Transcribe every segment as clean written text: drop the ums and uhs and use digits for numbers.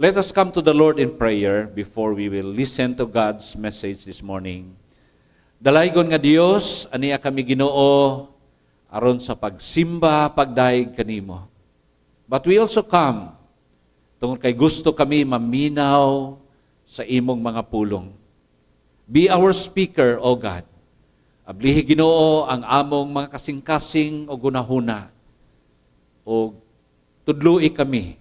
Let us come to the Lord in prayer before we will listen to God's message this morning. Dalaygon nga Dios, aniya kami Ginoo aron sa pagsimba, pagdaig kanimo. But we also come tungod kay gusto kami maminaw sa imong mga pulong. Be our speaker, O God. Ablihi Ginoo ang among mga kasing-kasing o gunahuna. O tudloi kami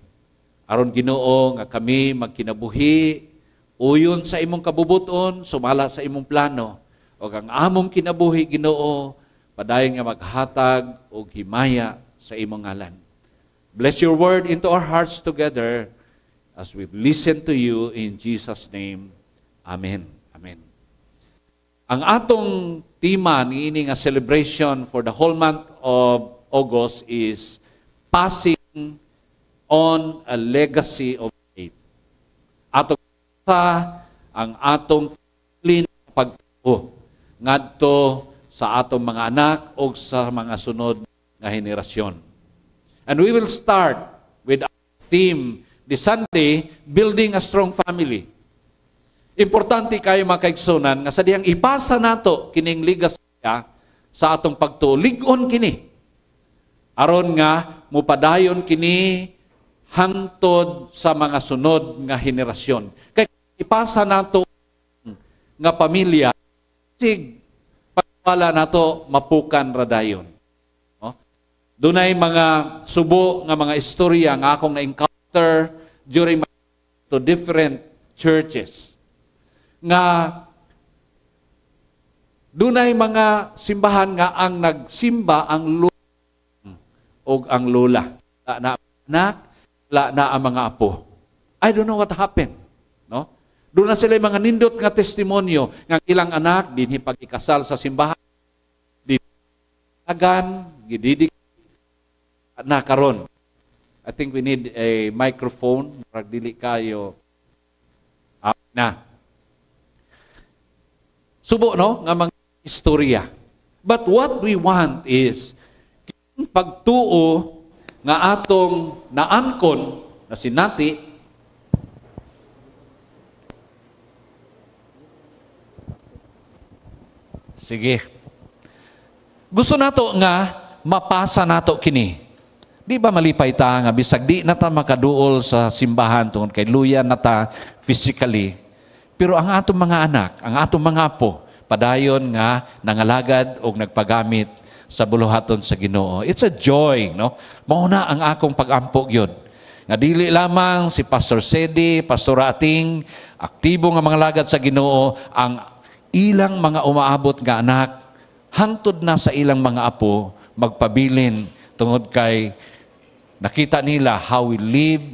aron Ginoo nga kami magkinabuhi uyon sa imong kabubuton, sumala sa imong plano. O ang among kinabuhi Ginoo padayon nga maghatag og himaya sa imong ngalan. Bless your word into our hearts together as we listen to you in Jesus' name. Amen. Amen. Ang atong tema niini nga celebration for the whole month of August is passing on a legacy of faith. Atong ang atong clean pagtuo ngadto sa atong mga anak o sa mga sunod nga henerasyon. And we will start with our theme this Sunday, building a strong family. Importante kayo mga kaigsunan nga sa diyang ipasa nato kining legasya sa atong pagtuo. Lig-on kini. Aron nga mupadayon kini hangtod sa mga sunod nga henerasyon. Kay ipasa nato nga pamilya sig pagwala nato mapukan radayon. No? Dunay mga subo nga mga istorya nga akong na-encounter during to different churches. Nga dunay mga simbahan nga ang nagsimba ang lola o ang lola. Na anak, na ang mga apo. I don't know what happened. No? Doon na sila mga nindot nga testimonyo nga ilang anak dinhi pagikasal sa simbahan. Agan, gididik na karon. I think we need a microphone para dili kayo na. Subo no nga mga istorya. But what we want is pagtuo nga atong naangkon na sinati sige. Gusto nato nga mapasa nato kini. Di ba malipay ta nga bisag di na ta makaduol sa simbahan tungod kay luya na ta physically. Pero ang atong mga anak, ang atong mga apo, padayon nga nangalagad o nagpagamit sa buluhaton sa Ginoo. It's a joy, no? Mauna ang akong pag-ampo gyud. Nga dili lamang si Pastor Sedi, Pastor Ating, aktibo nga mga lagad sa Ginoo, ang ilang mga umaabot nga anak, hangtod na sa ilang mga apo, magpabilin tungod kay nakita nila how we live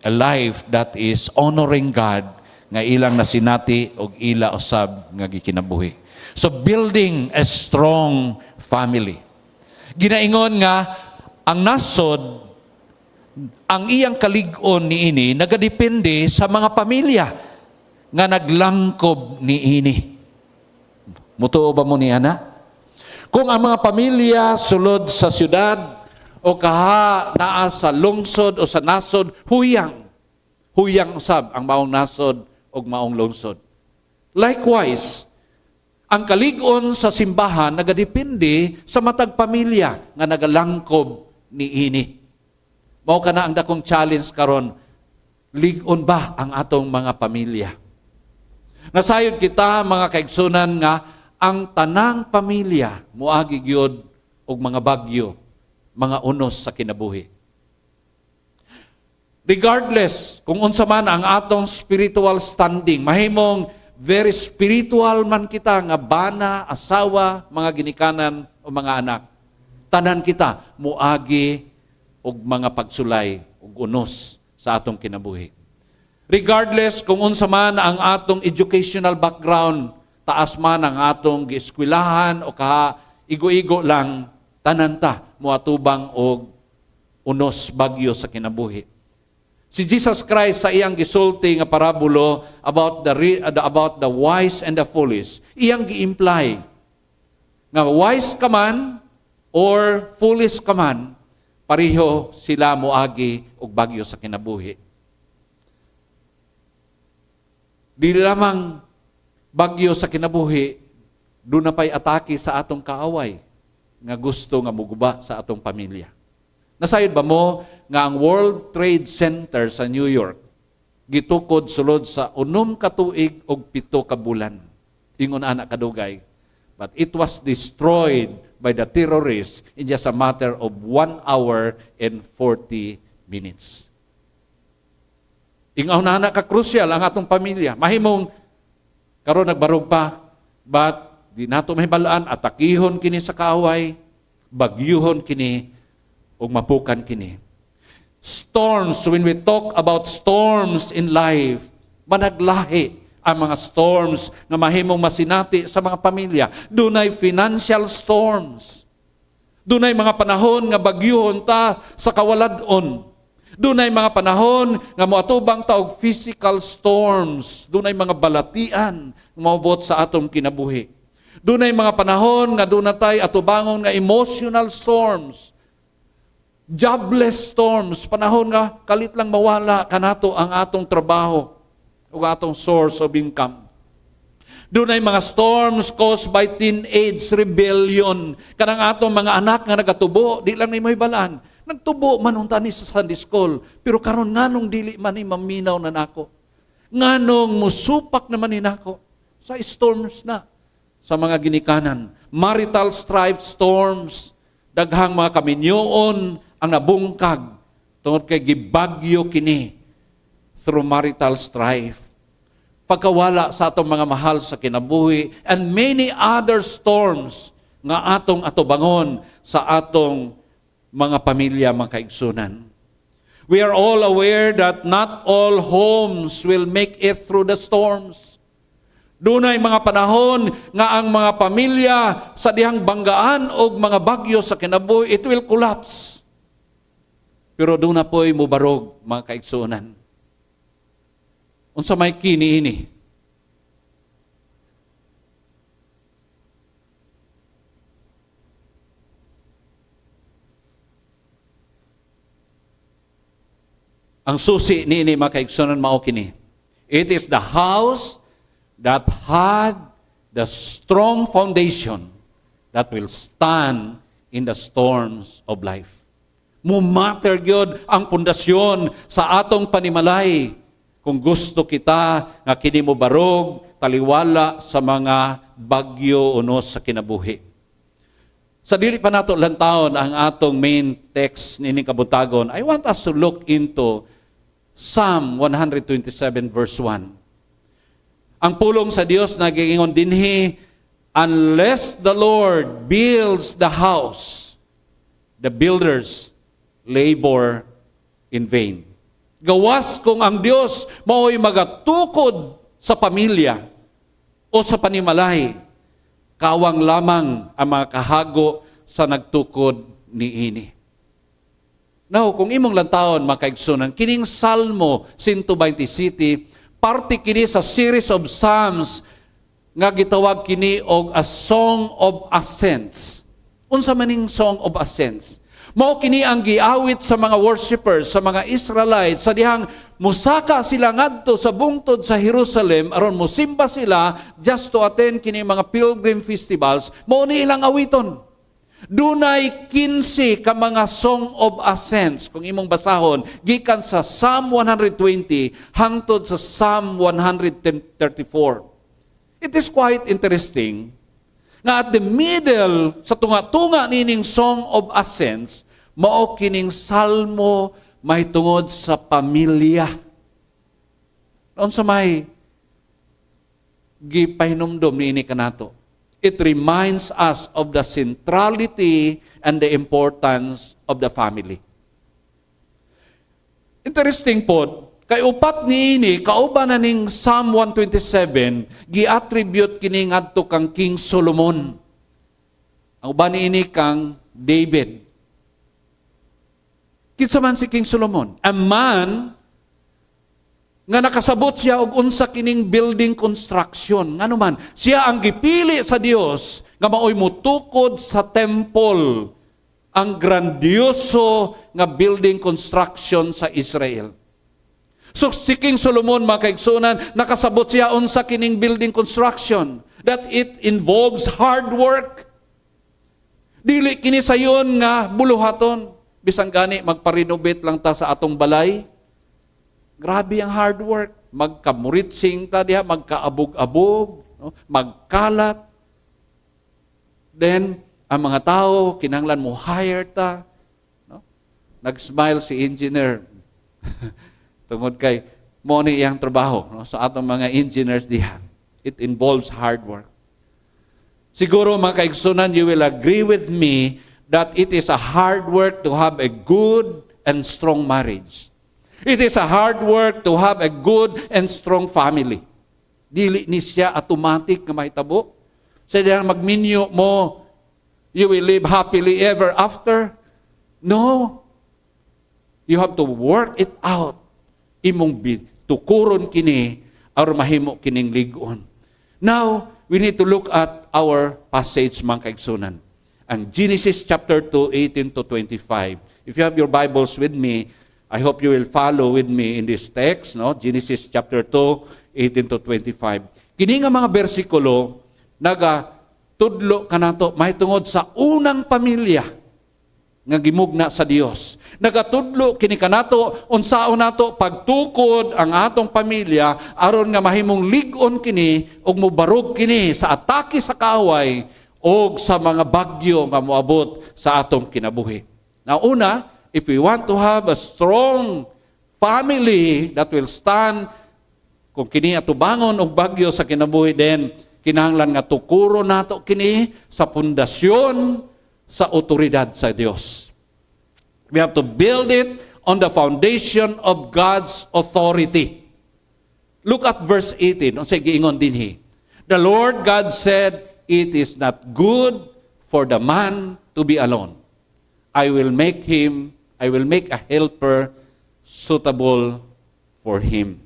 a life that is honoring God, nga ilang nasinati og ila usab nga gikinabuhi. So building a strong family. Ginaingon nga ang nasod, ang iyang kalig-on niini nagadepende sa mga pamilya nga naglangkob niini. Mutuo ba mo ni ana? Kung ang mga pamilya sulod sa syudad o kaha naa sa lungsod o sa nasod, huyang usab ang maong nasod o maong lungsod. Likewise, ang kalig-on sa simbahan nagadepende sa matag pamilya nga nagalangkob niini. Mao kana ang dakong challenge karon, lig-on ba ang atong mga pamilya? Nasayod kita mga kaigsunan nga ang tanang pamilya moagi gyud og mga bagyo, mga unos sa kinabuhi. Regardless kung unsa man ang atong spiritual standing, mahimong very spiritual man kita nga bana, asawa, mga ginikanan o mga anak. Tanan kita muagi og mga pagsulay og unos sa atong kinabuhi. Regardless kung unsa man ang atong educational background, taas man ang atong gieskwilahan o kaha igo-igo lang, tanan ta moatubang og unos bagyo sa kinabuhi. Si Jesus Christ sa iyang gisulti nga parabulo about the wise and the foolish, iyang gi-imply nga wise ka man or foolish ka man, pareho sila moagi og bagyo sa kinabuhi. Di lamang bagyo sa kinabuhi, doon na pa'y atake sa atong kaaway nga gusto nga muguba sa atong pamilya. Nasayod ba mo nga ang World Trade Center sa New York gitukod sulod sa 6 ka tuig og 7 ka bulan. Ingon anak kadugay. But it was destroyed by the terrorists in just a matter of 1 hour and 40 minutes. Ingaw na ka crucial ang atong pamilya. Mahimong karon nagbarog pa, but di nato mahibalaan, atakihon kini sa kaaway, bagyuhon kini, ug mapukan kini. Storms, when we talk about storms in life, managlahi ang mga storms na mahimong masinati sa mga pamilya. Dunay financial storms. Dunay mga panahon nga bagyuhon ta sa kawaladon. Dunay mga panahon nga moatubang ta og physical storms. Dunay mga balatian nga maubot sa atong kinabuhi. Dunay mga panahon nga dunay atubangon nga emotional storms. Jobless storms, panahon nga kalit lang mawala kanato ang atong trabaho o atong source of income. Dunay mga storms caused by teenage rebellion. Kanang atong mga anak nga nagatubo, di lang ni mahibalaan. Nagtubo man unta ni sa Sunday school, pero karon nganong dili man ni maminaw na nako. Nganong musupak naman ni nako sa storms na, sa mga ginikanan. Marital strife storms, daghang mga kaminyoon ang nabungkag tungod kay gibagyo kini through marital strife. Pagkawala sa atong mga mahal sa kinabuhi, and many other storms nga atong atubangon sa atong mga pamilya, mga kaigsunan. We are all aware that not all homes will make it through the storms. Dunay mga panahon nga ang mga pamilya sa dihang banggaan o mga bagyo sa kinabuhi, it will collapse. Pero doon na po'y mubarog, mga kaigsunan. Unsa may kini ini. Ang susi niini mga kaigsunan mao kini. It is the house that had the strong foundation that will stand in the storms of life. Mumatter gyud ang pundasyon sa atong panimalay kung gusto kita nga kini mo barog, taliwala sa mga bagyo unos sa kinabuhi. Sa dili pa nato lantawon ang atong main text nining kabutagon, I want us to look into Psalm 127 verse 1. Ang pulong sa Dios nagingon dinhi, unless the Lord builds the house, the builders labor in vain. Gawas kung ang Dios mao'y magatukod sa pamilya o sa panimalay, kawang lamang ang mga kahago sa nagtukod niini. Now, kung imong lantawon mga kaigsunan, kining Salmo 127, parte kini sa series of Psalms nga gitawag kini og a Song of Ascents. Unsa maning Song of Ascents? Mao kini ang giawit sa mga worshipers, sa mga Israelites, sa dihang musaka sila ngadto sa bungtod sa Jerusalem aron mosimba sila just to attend kini mga pilgrim festivals. Mao ni ilang awiton. Dunay 15 ka mga Song of Ascents, kung imong basahon, gikan sa Psalm 120 hangtod sa Psalm 134. It is quite interesting na at the middle sa tunga-tunga nining Song of Ascents, mao kining salmo may tungod sa pamilya. Noon sa may gipahinumdom niini kanato. It reminds us of the centrality and the importance of the family. Interesting po, kay upat niini, kauban na ning Psalm 127, gi-attribute kini ngadto kang King Solomon. Ang uban niini kang David. Kinsa man si King Solomon? A man nga nakasabot siya og unsa kining building construction. Ngano man, siya ang gipili sa Dios nga maoy mutukod sa temple, ang grandioso nga building construction sa Israel. So si King Solomon, mga kaigsunan, nakasabot siya unsa kining building construction, that it involves hard work. Dili kini sayon nga buluhaton. Bisan gani magpa-renovate lang ta sa atong balay. Grabe ang hard work. Magkamuritsing ta diha, magkaabog-abog, no? Magkalat. Then ang mga tao kinahanglan mo hire ta, no? Nag-smile si engineer. Tungod kay mo ni iyang trabaho, no? Sa atong mga engineers diha. It involves hard work. Siguro mga kaigsunan, you will agree with me that it is a hard work to have a good and strong marriage. It is a hard work to have a good and strong family. Dili ni siya automatic nga mahitabo. Sa diyang magminyo mo, you will live happily ever after. No. You have to work it out. Imong tukuron kini, or mahimo kining ligon. Now, we need to look at our passage, mga kaigsunan. Ang Genesis chapter 2, 18 to 25. If you have your Bibles with me, I hope you will follow with me in this text, no? Genesis chapter 2, 18 to 25. Kini nga mga bersikulo, tudlo kanato mahitungod sa unang pamilya nga gimugna sa Dios. Nagatudlo kini kanato unsaon nato pagtukod ang atong pamilya aron nga mahimong lig-on kini ug mobarog kini sa atake sa kaaway o sa mga bagyo nga moabot sa atong kinabuhi. Now, una, if we want to have a strong family that will stand, kung kini atubangon og bagyo sa kinabuhi, then kinahanglan nga tukuro nato kini sa pundasyon sa otoridad sa Dios. We have to build it on the foundation of God's authority. Look at verse 18. Unsay giingon dinhi? The Lord God said, "It is not good for the man to be alone. I will make a helper suitable for him."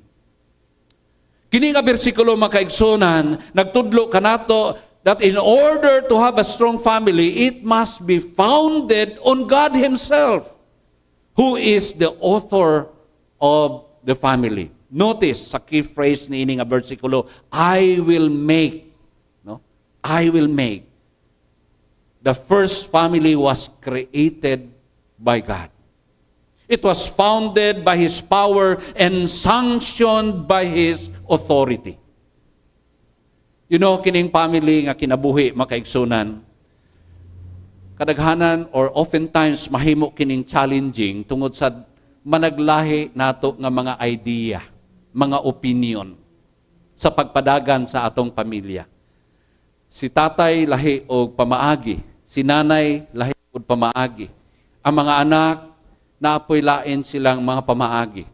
Kini nga bersikulo mga kaigsunan, nagtudlo kanato that in order to have a strong family, it must be founded on God Himself, who is the author of the family. Notice sa key phrase ni ini nga bersikulo, I will make. I will make. The first family was created by God. It was founded by His power and sanctioned by His authority. You know, kining family nga kinabuhi, makaigsunan, kadaghanan or oftentimes mahimo kining challenging tungod sa managlahi nato nga mga idea, mga opinion sa pagpadagan sa atong pamilya. Si tatay lahi og pamaagi, si nanay lahi og pamaagi. Ang mga anak naapoy lain silang mga pamaagi.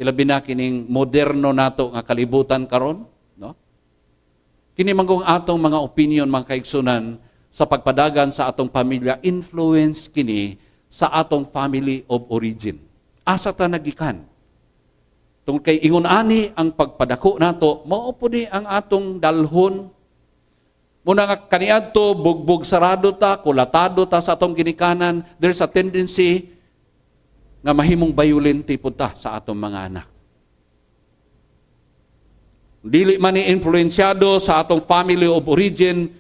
Ilabi na kining moderno nato nga kalibutan karon, no? Kini manggong atong mga opinion, mga kaigsunan sa pagpadagan sa atong pamilya, influence kini sa atong family of origin. Asa ta nagikan? Tungod kay ingon ani ang pagpadako nato, mao po ni ang atong dalhon. Muna nga kaniadto, bugbog sarado ta, kulatado ta sa atong ginikanan, there's a tendency nga mahimong violent po ta sa atong mga anak. Dili man ni influensyado sa atong family of origin,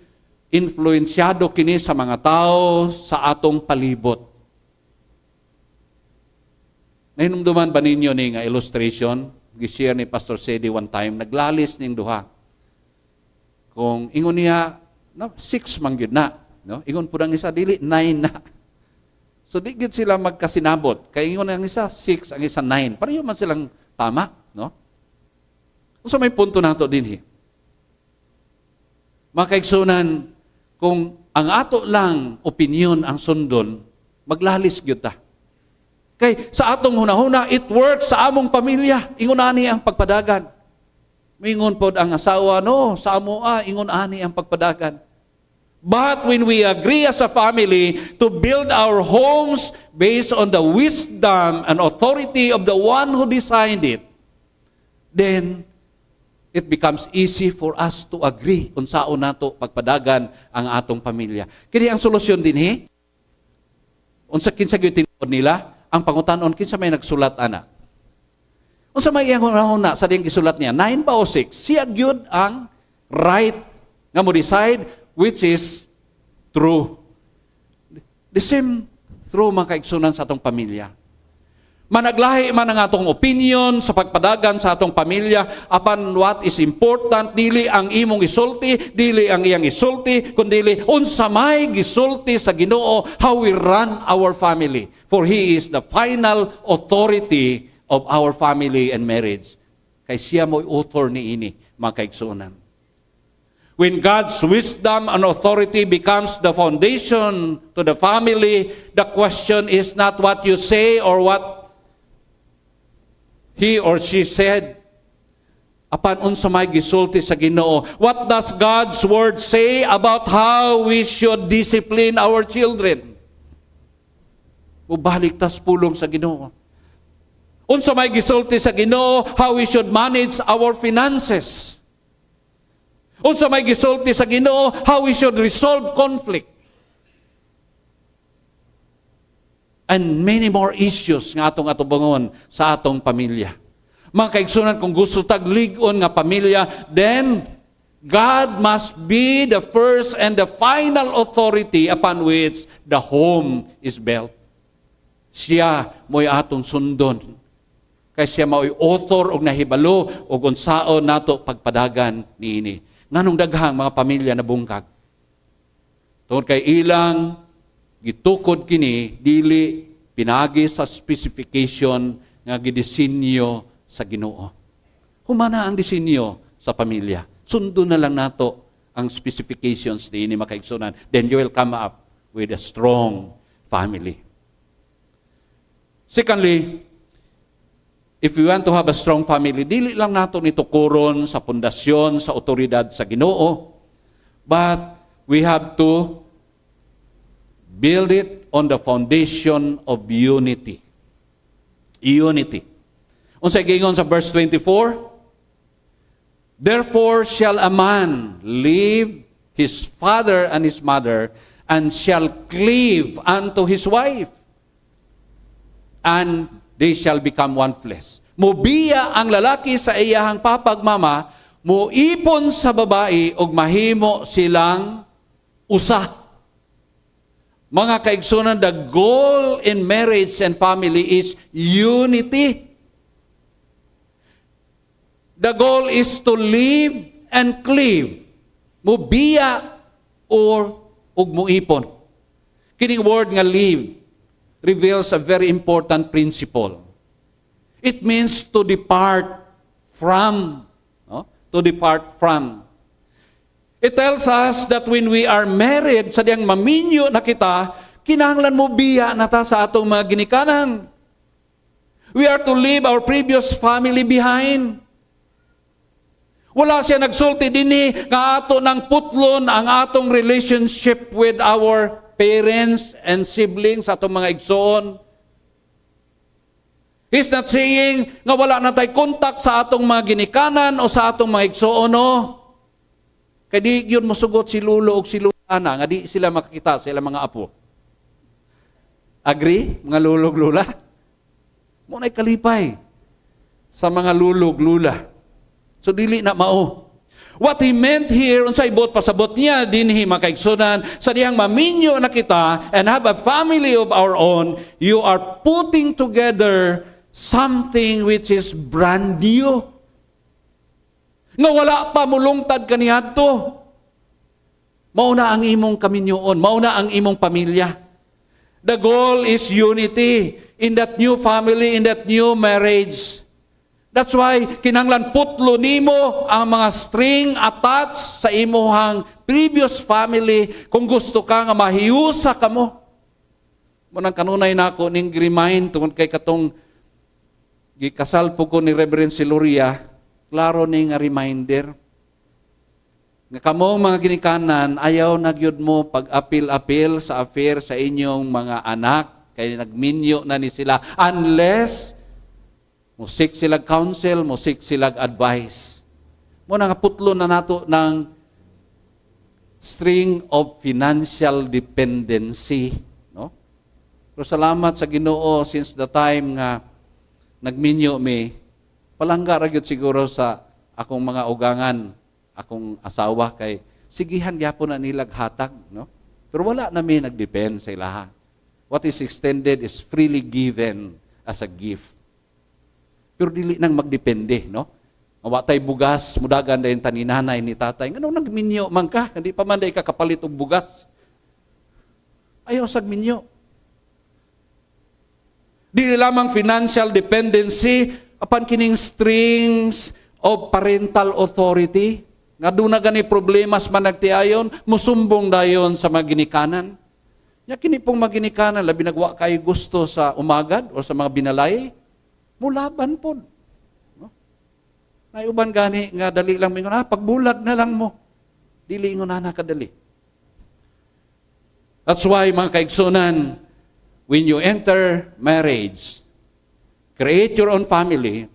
influensyado kini sa mga tao sa atong palibot. Nahinumduman ba ninyo ni nga illustration? Gishare ni Pastor Sedi one time, naglalis ning duha. Kung ingon niya, no, 6 man gyud na, no? Ingon pud ang isa dili 9 na. So di gyud sila magkasinabot. Kay ingon ang isa 6, ang isa 9. Pareho man silang tama, no? So may punto nato dinhi. Mga kaigsunan, kung ang ato lang opinion ang sundon, maglalis gyud ta. Kay sa atong hunahuna, it works sa among pamilya. Ingon ani ang pagpadagan. Mingon pod ang asawa, no, sa amo ingon ani ang pagpadagan. But when we agree as a family to build our homes based on the wisdom and authority of the one who designed it, then it becomes easy for us to agree kung saan nato pagpadagan ang atong pamilya. Kini ang solusyon dinhi. Unsa kinsa gyud tinuod nila? Ang pangutanon kinsa may nagsulat ana? Unsa may iyang hunahuna sa diyang gisulat niya? 9 ba o 6? Siya gyud ang right nga mo decide which is true. The same true mga kaigsunan sa atong pamilya. Managlahi man ang atong opinion sa pagpadagan sa atong pamilya apan what is important, dili ang imong isulti, dili ang iyang isulti, kundi unsa may gisulti sa Ginoo how we run our family. For He is the final authority of our family and marriage. Kay siya mo'y author ni ini, mga kaigsunan. When God's wisdom and authority becomes the foundation to the family, the question is not what you say or what he or she said. Apan unsa may gisulti sa Ginoo. What does God's word say about how we should discipline our children? Mubalik tas pulong sa Ginoo. Unsa may gisulti sa Ginoo how we should manage our finances. Unsa may gisulti sa Ginoo how we should resolve conflict. And many more issues nga atong atubangon sa atong pamilya. Mga kaigsunan, kung gusto taglig-on nga pamilya, then God must be the first and the final authority upon which the home is built. Siya mo'y atong sundon. Kaya siya mo'y author og nahibalo og unsaon nato pagpadagan niini. Nganong daghang mga pamilya na bungkag. Tungod kay ilang gitukod kini, dili pinagi sa specification nga gidisenyo sa Ginoo. Humana ang disenyo sa pamilya. Sundo na lang nato ang specifications ni makaigsunan. Then you will come up with a strong family. Secondly, if we want to have a strong family, dili lang nato nitukuron sa pundasyon, sa otoridad sa Ginoo, but we have to build it on the foundation of unity. Unity. Unsay giingon sa verse 24? Therefore shall a man leave his father and his mother, and shall cleave unto his wife, and they shall become one flesh. Mubiya ang lalaki sa iyahang papagmama, muipon sa babae, ug mahimo silang usa. Mga kaigsunan, the goal in marriage and family is unity. The goal is to live and cleave. Mubiya or muipon. Kining word nga live reveals a very important principle. It means to depart from. No? To depart from. It tells us that when we are married, sadyang maminyo na kita, kinahanglan mo biya na ta sa atong mga ginikanan. We are to leave our previous family behind. Wala siya nagsulti dinhi nga ato ng putlon ang atong relationship with our parents and siblings, atong mga igsoon. He's not saying nga wala na tay contact sa atong mga ginikanan o sa atong mga igsoon, no? Kaya di yun masugot si Lulo o si Lulana, nga di sila makakita sa ilang mga apo. Agree, mga lulog lula? Muna'y kalipay sa mga lulog lula. So dili na mao. What he meant here, unsay ibot pasabot niya, dinhi makaigsunan, sa diyang maminyo na kita and have a family of our own, you are putting together something which is brand new. Nga wala pa mulungtad kaniadto. Mauna ang imong kaminyoon, mauna ang imong pamilya. The goal is unity in that new family, in that new marriage. That's why kinahanglan putlo nimo ang mga string attached sa imong previous family kung gusto ka nga mahiusa kamo. Munang kanunay nako ning remind tungod kay katong gikasal po ko ni Reverend Siluria. Klaro ni nga reminder. Nga kamong mga ginikanan, ayaw nagyud mo pag-apil-apil sa affair sa inyong mga anak, kaya nagminyo na ni sila, unless musik silag counsel, musik silag advice. Muna nga putlo na nato ng string of financial dependency. No? Pero salamat sa Ginoo since the time nga nagminyo mi, Palangga ra gyud siguro sa akong mga ugangan, akong asawa kay sigihan gyapon na nilag hatag, no? Pero wala na mi nagdepend sa ilaha. What is extended is freely given as a gift. Pero dili nang magdepende, no? Mawatay bugas, mudagan dayon taninanay ni tatay. Ngano nagminyo man ka? Hindi pa man day ka kapalit og bugas. Ayaw sag minyo. Dili lamang financial dependency apan kining strings of parental authority. Nga doon na gani problemas man nagtiayon, musumbong dayon sa mga ginikanan. Nya kini pong mga ginikanan, labi nagwa kayo gusto sa umagad o sa mga binalay, mulaban po. No? Naiuban gani nga dali lang mingon, pagbulag na lang mo. Dili ingon na kadali. That's why mga kaigsunan, when you enter marriage, create your own family,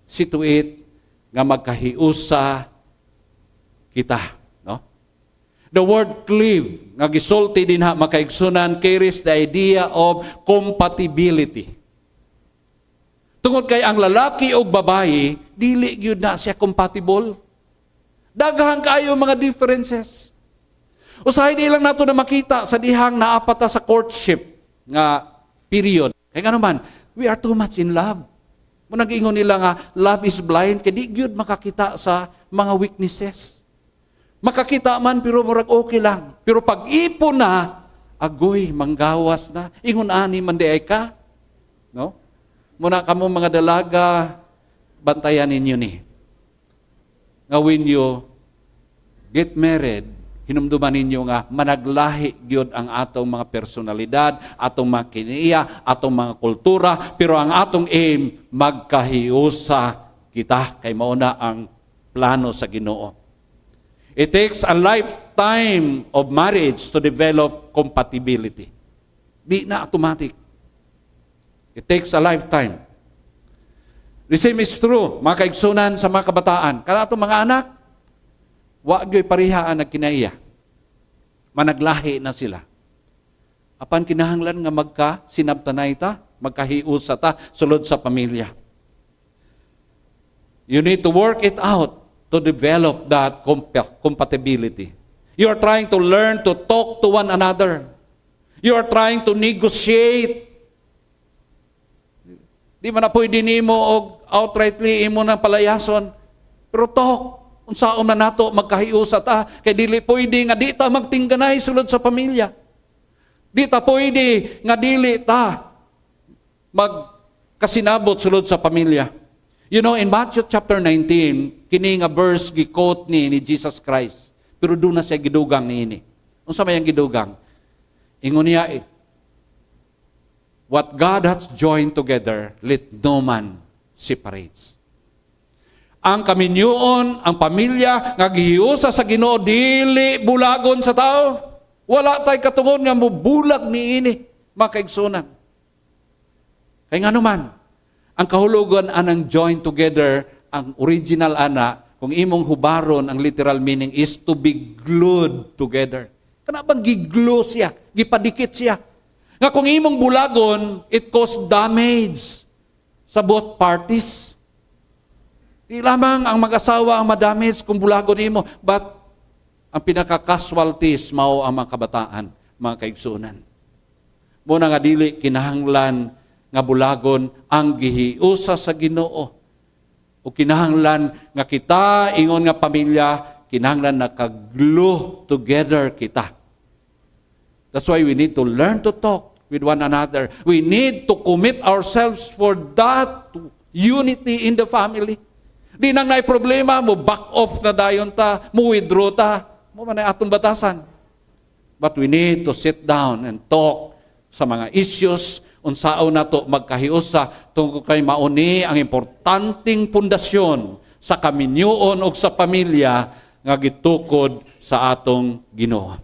see to it nga magkahiusa kita. No? The word cleave, nga gisulti din ha makaigsunan, carries the idea of compatibility. Tungod kay ang lalaki o babae, dili gyud na siya compatible. Daghan kayo mga differences. Usahay di lang nato na makita sa dihang naapata sa courtship nga period. Kaya nga naman, we are too much in love. Kung nag-ingon nila nga, love is blind, kaya di gyud makakita sa mga weaknesses. Makakita man, pero murag okay lang. Pero pag ipon na, agoy, manggawas na. Ingon ani man di ay ka. No? Muna kamo mga dalaga, bantayan ninyo ni. Nga when you get married, hinumduman ninyo nga managlahi gyud ang atong mga personalidad, atong mga kiniya, atong mga kultura, pero ang atong aim magkahiusa kita kay mao na ang plano sa Ginoo. It takes a lifetime of marriage to develop compatibility. Di na automatic. It takes a lifetime. The same is true, mga kaigsunan sa mga kabataan. Kana atong mga anak, wa gyoy parihaan ang kinaiya. Managlahi na sila. Apan kinahanglan nga magka-sinabtanay ta, magkahiusa ta, sulod sa pamilya. You need to work it out to develop that compatibility. You are trying to learn to talk to one another. You are trying to negotiate. Di man na pwede nimo og outrightly imo nang palayason. Pero talk. Unsaon na nato magkahiusa ta kay dili pwede nga di ta magtingganay sulod sa pamilya. Di ta pwede nga dili ta magkasinabot sulod sa pamilya. You know, in Matthew chapter 19, kini nga verse gi-quote ni Jesus Christ. Pero doon na siya gidugang niini. Unsa may ang gidugang? Ingon niya, what God has joined together, let no man separates. Ang kaminyuon, ang pamilya, nga gihiusa sa Ginoo, dili bulagon sa tao. Wala tay katungon nga mubulag niini, makaigsunan. Kaya nga naman, ang kahulugan anang join together, ang original ana, kung imong hubaron, ang literal meaning is to be glued together. Kana bang giglo siya, gipadikit siya. Nga kung imong bulagon, it cause damage sa both parties. Di lamang ang mag-asawa ang madamage kung bulagon imo, but ang pinaka-casualties mao ang mga kabataan, mga kaigsunan. Muna nga dili kinahanglan nga bulagon ang gihiusa sa Ginoo. O kinahanglan nga kita, ingon nga pamilya, kinahanglan nakaglo together kita. That's why we need to learn to talk with one another. We need to commit ourselves for that unity in the family. Di nang naay problema, mo back off na dayon ta, mo withdraw ta, mo man ay atong batasan. But we need to sit down and talk sa mga issues, unsaon nato magkahiusa, tungkol kay mauni ang importanteng pundasyon sa kaminyuon o sa pamilya nga gitukod sa atong Ginoo.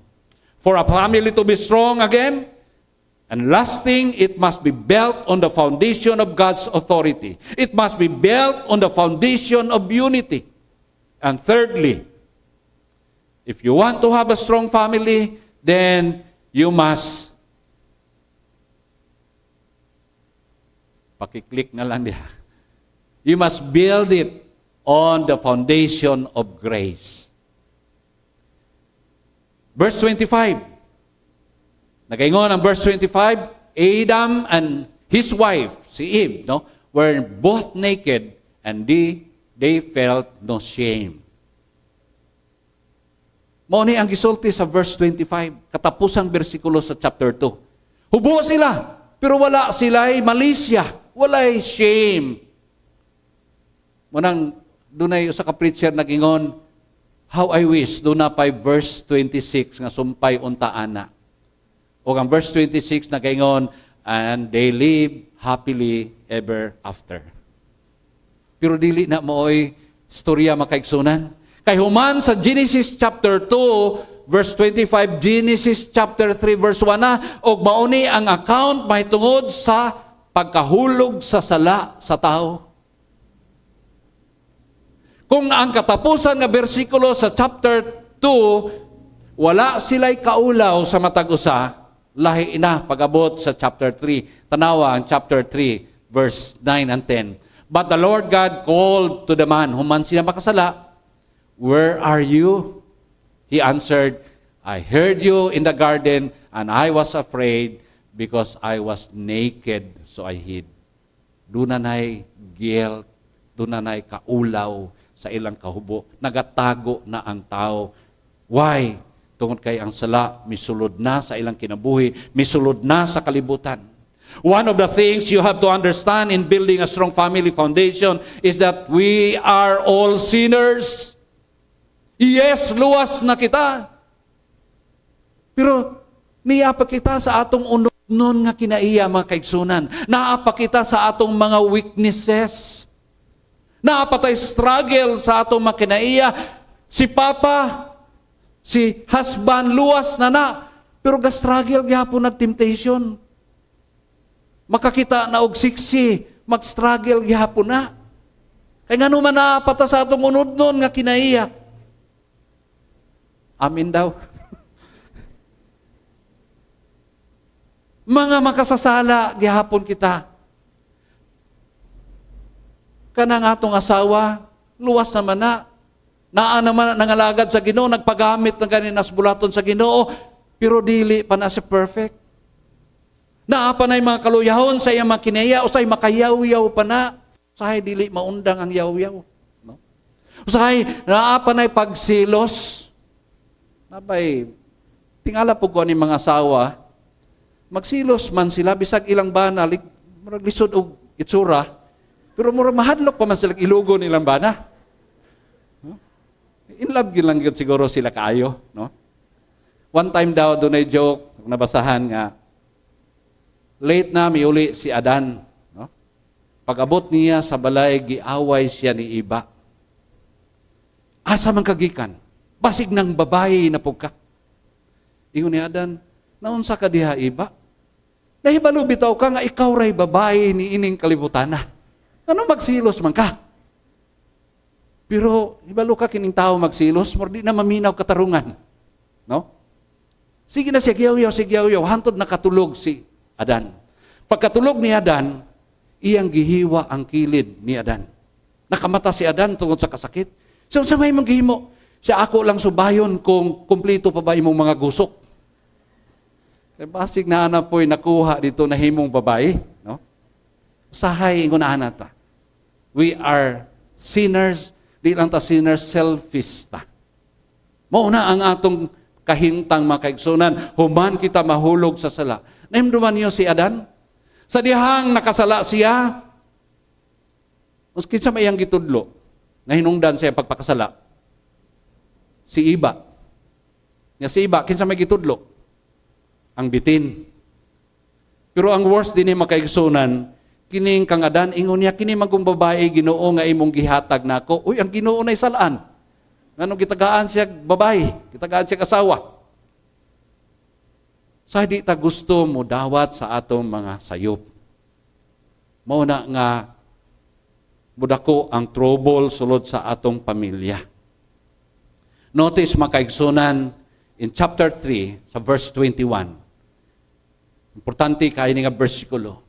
For a family to be strong again, and lasting, it must be built on the foundation of God's authority. It must be built on the foundation of unity. And thirdly, if you want to have a strong family, then you must pakiclick na lang diya. You must build it on the foundation of grace. Verse 25. Nagaingon ang verse 25, Adam and his wife, si Eve, no, were both naked and they felt no shame. Mao ni ang gisulti sa verse 25, katapusang bersikulo sa chapter 2. Hubo sila, pero wala sila'y malisya, wala'y shame. Munang dunay usa ka preacher nagingon, how I wish duna pay verse 26 nga sumpay unta ana. O ang verse 26 nagaingon, and they live happily ever after. Pero dili na mooy storya makaigsunan. Kay human sa Genesis chapter 2, verse 25, Genesis chapter 3, verse 1 na, og mauni ang account mahitungod sa pagkahulog sa sala sa tao. Kung ang katapusan nga bersikulo sa chapter 2, wala sila'y kaulaw sa matag usa, lahi na pag-abot sa chapter 3. Tanawa ang chapter 3, verse 9 and 10. But the Lord God called to the man, human siya makasala, where are you? He answered, I heard you in the garden, and I was afraid because I was naked, so I hid. Dunanay guilt, dunanay kaulaw sa ilang kahubo. Nagatago na ang tao. Why? Tungod kay ang sala, misulod na sa ilang kinabuhi, misulod na sa kalibutan. One of the things you have to understand in building a strong family foundation is that we are all sinners. Yes, luwas na kita. Pero niya pa kita sa atong unod-nun nga kinaiya mga kaigsunan. Naapa kita sa atong mga weaknesses. Naapa tayo struggle sa atong mga kinaiya. Si Papa, si husband, luwas na. Pero ga-struggle gyapon nag-temptation. Makakita na og siksi, mag-struggle gyapon na. Kaya nga naman naapa ta sa atong unod-nun nga kinaiya. Amin daw. Mga makasasala, gihapon kita. Kanang atong asawa, luwas naman na. Naa naman nangalagad sa Ginoo, nagpagamit ng ganinas bulaton sa Ginoo, pero dili pa na si perfect. Naa pa na yung mga kaluyahon sa iyang makinaya, o sa'y makayaw-yaw pa na. Usahay dili maundang ang yaw-yaw. No? Usahay, naa pa na yung pagsilos. Nabay, tingala po ko ni mga asawa, magsilos man sila, bisag ilang bana, murag lisod og itsura, pero murag mahadlok pa man sila ilugo nilang bana. No? In love yun lang yun siguro sila kaayo. No? One time daw, doon ay joke, nabasahan nga, late na miuli si Adan. No? Pag-abot niya sa balay, giaway siya ni Iba. Asa man kagikan? Basig ng babae na po ka. Ingon ni Adan, naunsa ka diha Iba? Nahibalo bitaw ka nga ikaw ray babae ni ining kalibutan na. Ano magsilos man ka? Pero hibalo ka kining tao magsilos, mo di na maminaw katarungan. No? Sige na sigyaw-yaw, hantod nakatulog si Adan. Pagkatulog ni Adan, iyang gihiwa ang kilid ni Adan. Nakamata si Adan tungod sa kasakit. So sa may maghimo, siya ako lang subayon kung kumplito pa ba imong mga gusok. Kaya basig na ana po'y nakuha dito na himong babae. No? Sahay, ingon na ana ta. We are sinners, di lang ta sinners, selfish ta. Mauna ang atong kahintang makaigsunan, human kita mahulog sa sala. Naimduman niyo si Adan? Sa dihang nakasala siya, kinsa may iyang gitudlo, na hinungdan siya pagpakasala. Si Iba. Nga si Iba, kinsa may gitudlo? Ang bitin. Pero ang worst din ni makaigsunan, kining kang Adan, ingon niya, kini magong babae, Ginoo nga imong gihatag nako. Uy, ang Ginoo na isalaan. Ngano gitagaan siya babae, gitagaan siya kasawa. Sa di ta gusto mo dawat sa atong mga sayop. Mauna nga, budako ang trouble sulod sa atong pamilya. Notice makaigsunan in chapter 3, sa verse 21. Importante kayo nga versikulo.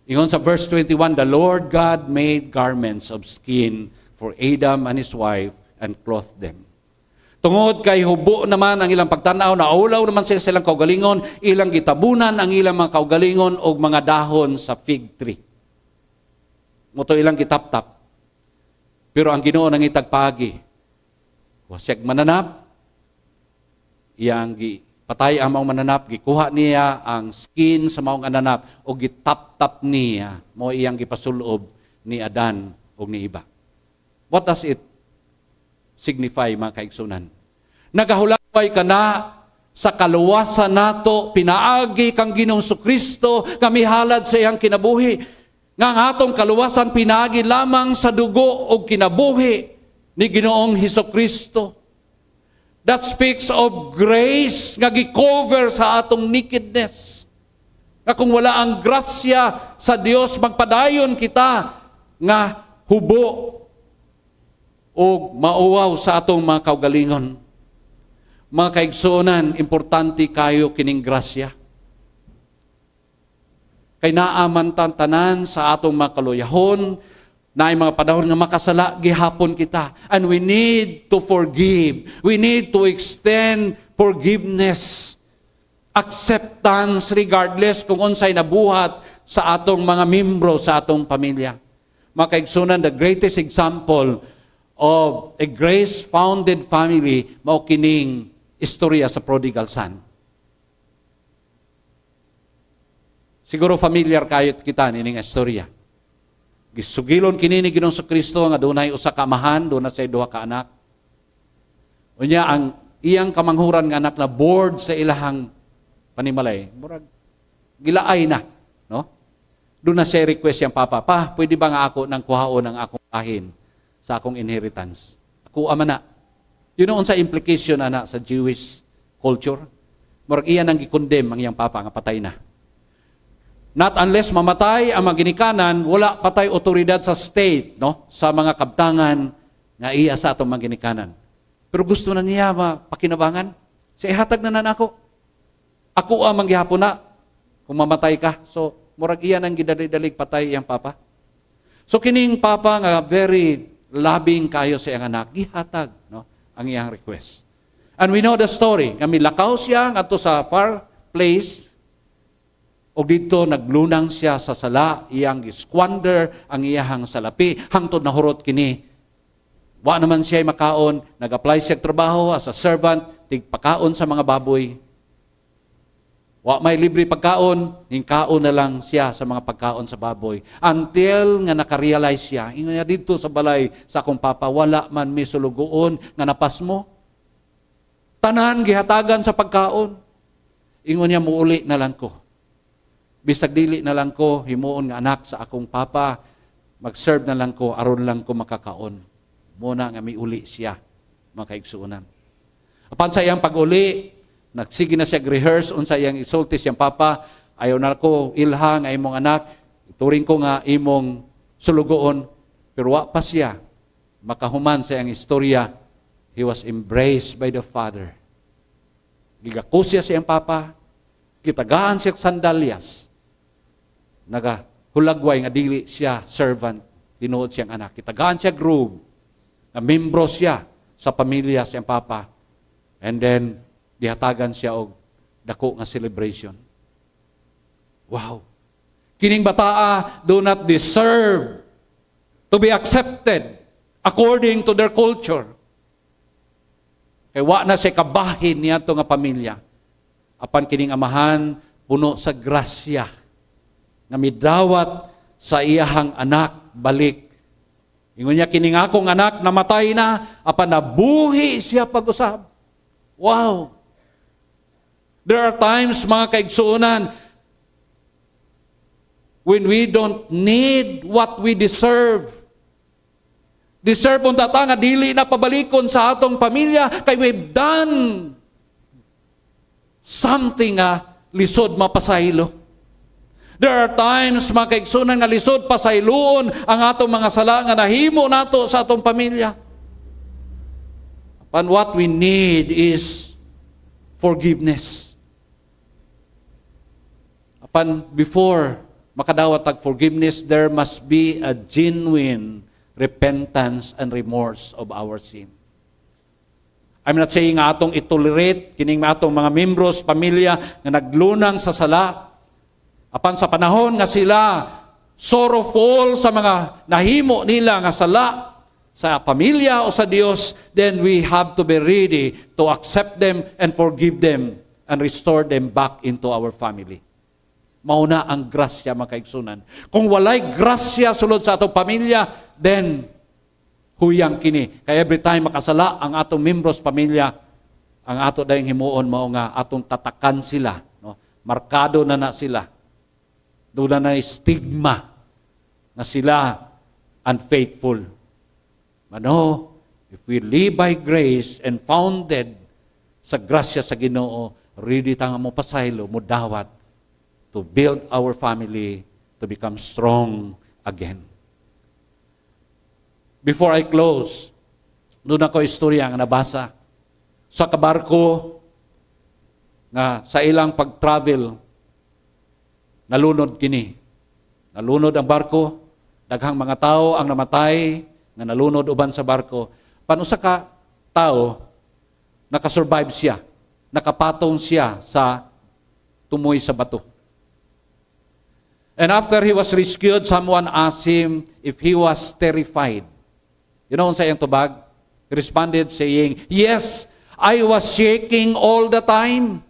Ingon sa verse 21, the Lord God made garments of skin for Adam and his wife and clothed them. Tungod kay hubo naman ang ilang pagtanaw, naulaw naman sila silang kaugalingon, ilang gitabunan ang ilang mga kaugalingon o mga dahon sa fig tree. Moto ilang gitap-tap. Pero ang Ginoo nang itagpagi, wasiyag mananap, iyang patay ang maong mananap, gikuha niya ang skin sa maong mananap o gitap-tap niya mo iyang gipasulob ni Adan o ni iba. What does it signify, mga kaigsunan? Nagahulaway ka na sa kaluwasan nato, pinaagi kang Ginoong Kristo, kami halad sa iyang kinabuhi. Nga ang atong kaluwasan pinaagi lamang sa dugo o kinabuhi ni Ginoong Kristo. That speaks of grace nga gi-cover sa atong nakedness. Nga kung wala ang grasya sa Dios, magpadayon kita nga hubo o mauwaw sa atong mga kaugalingon. Mga kaigsunan, importante kayo kining grasya. Kay naaman tanan sa atong mga kaluyahon, na ay mga panahon nga makasala, gihapon kita. And we need to forgive. We need to extend forgiveness, acceptance regardless kung unsay nabuhat sa atong mga membro sa atong pamilya. Mga kaigsunan, the greatest example of a grace-founded family, mao kining istorya sa prodigal son. Siguro familiar kayo kita nining istorya. Gisugilon kini ni Ginoong Kristo nga dunay usa ka amahan, dunay say duha ka anak. Unya ang iyang kamanghuran nga anak na bored sa ilahang panimalay, murag gilaay na, no? Doon na siya request yang papa, pa, pwede ba nga ako nang kuhaon ang akong ahin sa akong inheritance? Ako ama na. Yun ang sa implication ana sa Jewish culture. Murag iyan ang gikondem ang iyang papa nga patay na. Not unless mamatay ang mga ginikanan, wala patay otoridad sa state, no? Sa mga kabtangan nga iya sa atong mga ginikanan. Pero gusto na niya mapakinabangan. Siya ihatag na ako. Ako ang manggihapon na kung mamatay ka. So, murag iyan ang gidali-dalig patay iyang papa. So, kining papa nga very loving kayo sa iyang anak, gihatag, no? Ang iyang request. And we know the story. Kami lakaw siya ato sa far place. O dito naglunang siya sa sala, iyang squander ang iyahang salapi, hangtod na hurot kini. Wa naman siya makaon, nag-apply siya trabaho as a servant, tigpakaon sa mga baboy. Wa may libre pagkaon, hingkaon na lang siya sa mga pagkaon sa baboy. Until nga nakarealize siya, ingon niya dito sa balay sa akong papa, wala man may sulugoon nga napas mo. Tanan gihatagan sa pagkaon. Ingon niya, muuli na lang ko. Bisag dili na lang ko, himuon nga anak sa akong papa, mag-serve na lang ko, aron lang ko makakaon. Muna nga may uli siya, mga kaigsuunan. Apan sa iyang pag-uli, nagsige na siya rehearse unsa iyang isulti siyang papa, ayaw na ko ilha nga imong anak, ituring ko nga imong sulugoon, pero wa pa siya makahuman sa iyang istorya. He was embraced by the father. Gigakusya siyang papa, kitagaan siya sandalyas, nagahulagway nga dili siya servant, tinuod siyang anak. Kitagaan siya groom, na membro siya sa pamilya siyang papa. And then, dihatagan siya og dako nga celebration. Wow! Kining bataa do not deserve to be accepted according to their culture. Kay wa na siya kabahin niya ito nga pamilya. Apan kining amahan, puno sa grasya, nga midawat sa iyahang anak balik. Ingon niya, kining akong anak namatay na, apan nabuhi siya pag-usab. Wow! There are times, mga kaigsuunan, when we don't need what we deserve. Deserve ang tata nga dili na pabalikon sa atong pamilya, kay we've done something lisod mapasaylo. There are times, mga kaigsunan, nga lisod pasayloon ang atong mga sala nga nahimo nato sa atong pamilya. But what we need is forgiveness. Apan before makadawat tag forgiveness, there must be a genuine repentance and remorse of our sin. I'm not saying nga atong itolerate kining atong mga membros, pamilya nga naglunang sa sala. Apan sa panahon nga sila sorrowful sa mga nahimo nila nga sala sa pamilya o sa Dios, then we have to be ready to accept them and forgive them and restore them back into our family. Mauna ang grasya, mga kaigsunan. Kung walay grasya sulod sa atong pamilya, then huyang kini. Kaya every time makasala ang atong membros pamilya, ang ato dayong himuon mao nga atong tatakan sila, no? Markado na sila. Doon na stigma na sila unfaithful. But no, if we live by grace and founded sa grasya sa Ginoo, ready tanga mo pasaylo, mo dawat to build our family to become strong again. Before I close, doon ako istorya nga nabasa sa kabarko nga sa ilang pag-travel, nalunod kini. Nalunod ang barko, daghang mga tao ang namatay, nga nalunod uban sa barko. Panusa ka tao, nakasurvive siya, nakapatong siya sa tumoy sa bato. And after he was rescued, someone asked him if he was terrified. You know sa iyang tubag? He responded saying, "Yes, I was shaking all the time.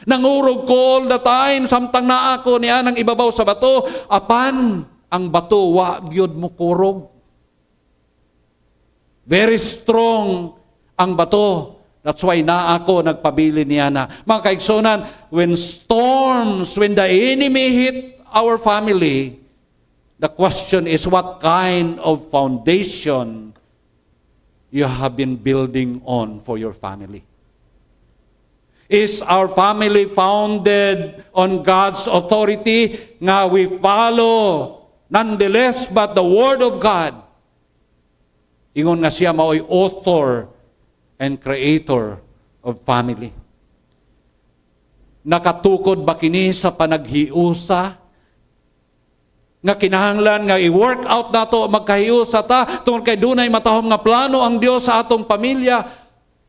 Nangurog ko all the time, samtang na ako niya nang ibabaw sa bato, apan ang bato wa gyud mo kurog." Very strong ang bato. That's why na ako nagpabili niya na. Mga kaigsunan, when storms, when the enemy hit our family, the question is what kind of foundation you have been building on for your family. Is our family founded on God's authority nga we follow nonetheless but the Word of God? Ingon nga siya mao'y author and creator of family. Nakatukod ba kini sa panaghiusa? Nga kinahanglan nga i-work out nato magkahiusa ta tungod kay dunay matahom nga plano ang Dios sa atong pamilya,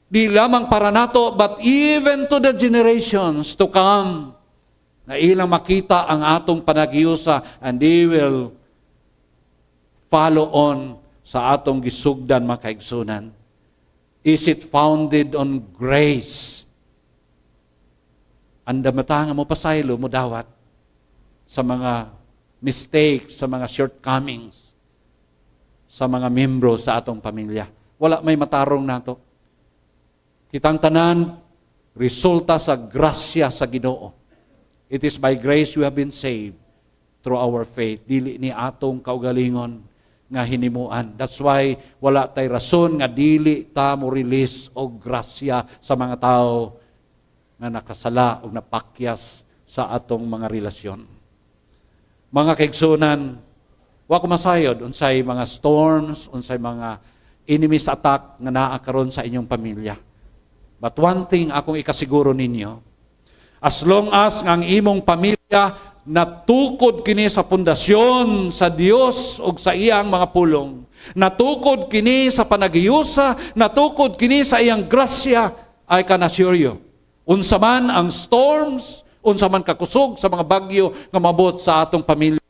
di lamang para nato but even to the generations to come, na ilang makita ang atong panaghiusa and they will follow on sa atong gisugdan, mga kaigsunan. Is it founded on grace? Anda matanga mo pasaylo mo dawat sa mga mistakes, sa mga shortcomings, sa mga membro sa atong pamilya. Wala may matarong nato. Kitang tanan, resulta sa grasya sa Ginoo. It is by grace we have been saved through our faith. Dili ni atong kaugalingon nga hinimuan. That's why wala tay rason nga dili ta mo release og grasya sa mga tao nga nakasala o napakyas sa atong mga relasyon. Mga kaigsunan, wa ko masayod unsay mga storms, unsay mga enemies attack nga naa karon sa inyong pamilya. But one thing akong ikasiguro ninyo, as long as ang imong pamilya natukod kini sa pundasyon sa Dios ug sa iyang mga pulong, natukod kini sa panaghiusa, natukod kini sa iyang grasya, I can assure you, unsa man ang storms, unsa man kakusog sa mga bagyo nga mabot sa atong pamilya,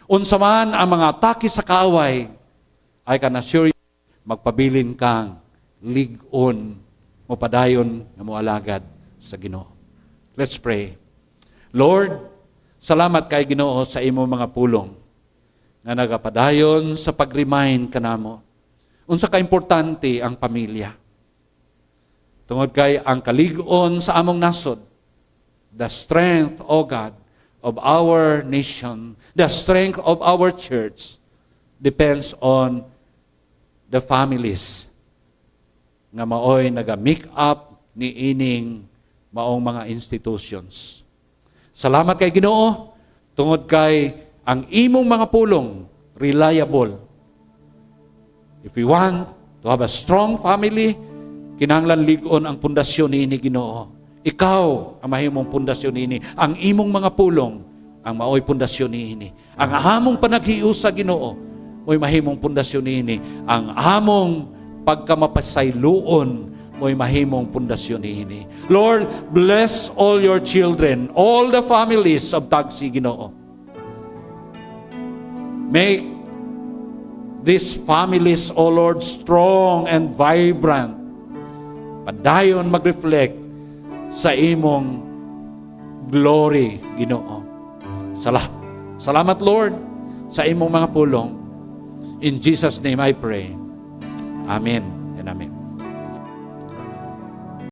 unsa man ang mga atake sa kaaway, I can assure you, magpabilin kang lig-on mo padayon nga moalagad sa Ginoo. Let's pray. Lord, salamat kay Ginoo sa imo mga pulong nga nagapadayon sa pag-remind kanamo unsa ka importante ang pamilya. Tungod kay ang kalig-on sa among nasod, the strength, O God, of our nation, the strength of our church depends on the families nga maoy naga-make up ni ining maong mga institutions. Salamat kay Ginoo tungod kay ang imong mga pulong reliable. If we want to have a strong family, kinahanglan lig-on ang pundasyon niini Ginoo. Ikaw ang mahimong pundasyon niini. Ang imong mga pulong ang maoy pundasyon niini. Ang among panaghiusa Ginoo, mo'y mahimong pundasyon niini. Ang among pagkamapasayloon, mo'y mahimong pundasyon niini. Lord, bless all your children, all the families of Tagsi, Ginoo. Make these families, O Lord, strong and vibrant. Padayon mag-reflect sa imong glory, Ginoo. Salamat, Lord, sa imong mga pulong. In Jesus' name I pray. Amen and amen.